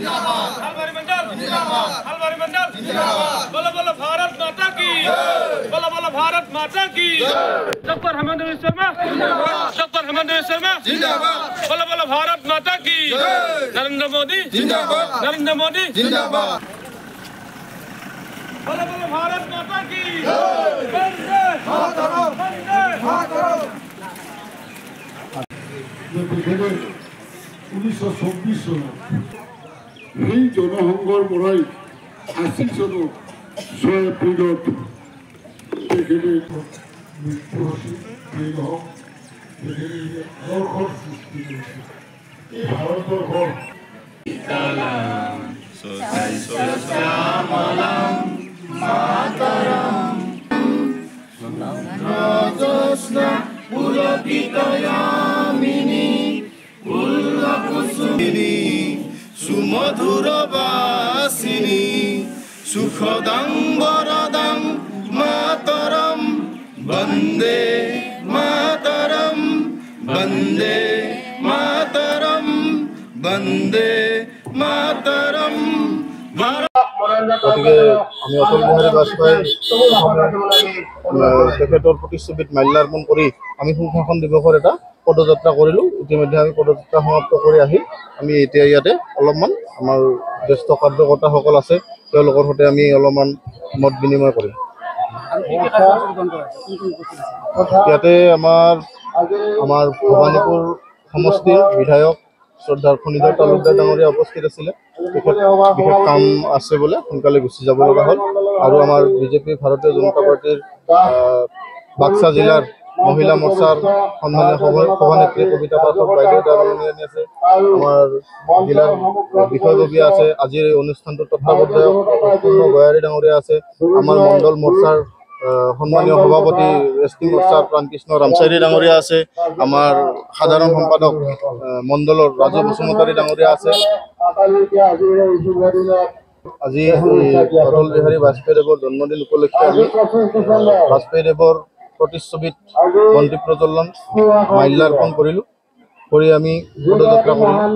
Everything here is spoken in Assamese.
हलवारी मंडल हलवारी मंडल बोलो बोलो भारत माता की बोलो बोलो भारत माता की डॉक्टर हेमंत शर्मा डॉक्टर हेमंत शर्मा बोलो बोलो भारत माता की नरेंद्र मोदी नरेंद्र मोदी बोलो बोलो भारत माता की वंदे मातरम वंदे मातरम 1924 চনত এই জনসংঘৰ পৰাই 80 চনত 6 এপ্ৰিলত মৃত্যু হৈছিল ভাৰতবৰ্ষৰ সৃষ্টি কৰিছিল এই ভাৰতবৰ্ষৰ सुमधुर वासिनी सुखदं वरदं मातरं वन्दे मातरं वन्दे मातरं वन्दे मातरं গতিকে আমি অটল বিহাৰী বাজপেয়ী তেখেতৰ প্ৰতিচ্ছবিত মাল্যাৰ্পণ কৰি আমি সুশাসন দিৱসৰ এটা পদযাত্ৰা কৰিলোঁ। ইতিমধ্যে আমি পদযাত্ৰা সমাপ্ত কৰি আহি আমি এতিয়া ইয়াতে অলপমান আমাৰ জ্যেষ্ঠ কাৰ্যকৰ্তাসকল আছে তেওঁলোকৰ সৈতে আমি অলপমান মত বিনিময় কৰিম। ইয়াতে আমাৰ ভৱানীপুৰ সমষ্টিৰ বিধায়ক শ্ৰদ্ধাৰ ফণীধৰ তালুকদাৰ ডাঙৰীয়া উপস্থিত আছিলে। বিশেষ কাম আছে বোলে সোনকালে গুচি যাব লগা হ'ল। আৰু আমাৰ বিজেপি ভাৰতীয় জনতা পাৰ্টিৰ বাক্সা জিলাৰ মহিলা মৰ্চাৰ সন্মানীয় সভানেত্ৰী কবিতা পাঠক বাইদেউ ডাঙৰীয়ানী আছে, আমাৰ জিলাৰ বিষয়ববীয়া আছে, আজিৰ এই অনুষ্ঠানটোৰ তত্ত্বাৱধায়ক গয়াৰী ডাঙৰীয়া আছে, আমাৰ মণ্ডল মৰ্চাৰ সন্মানীয় সভাপতি এছটি মৰ্চাৰ প্ৰাণকৃষ্ণ ৰামচাৰী ডাঙৰীয়া আছে, আমাৰ সাধাৰণ সম্পাদক মণ্ডলৰ ৰাজু বসুমতাৰী ডাঙৰীয়া আছে। আজি অটল বিহাৰী বাজপেয়ীদেৱৰ জন্মদিন উপলক্ষে আমি বাজপেয়ীদেৱৰ প্ৰতিচ্ছবিত বন্তি প্ৰজ্বলন মাল্যাৰ্পণ কৰিলোঁ, কৰি আমি পদযাত্ৰা কৰিলোঁ।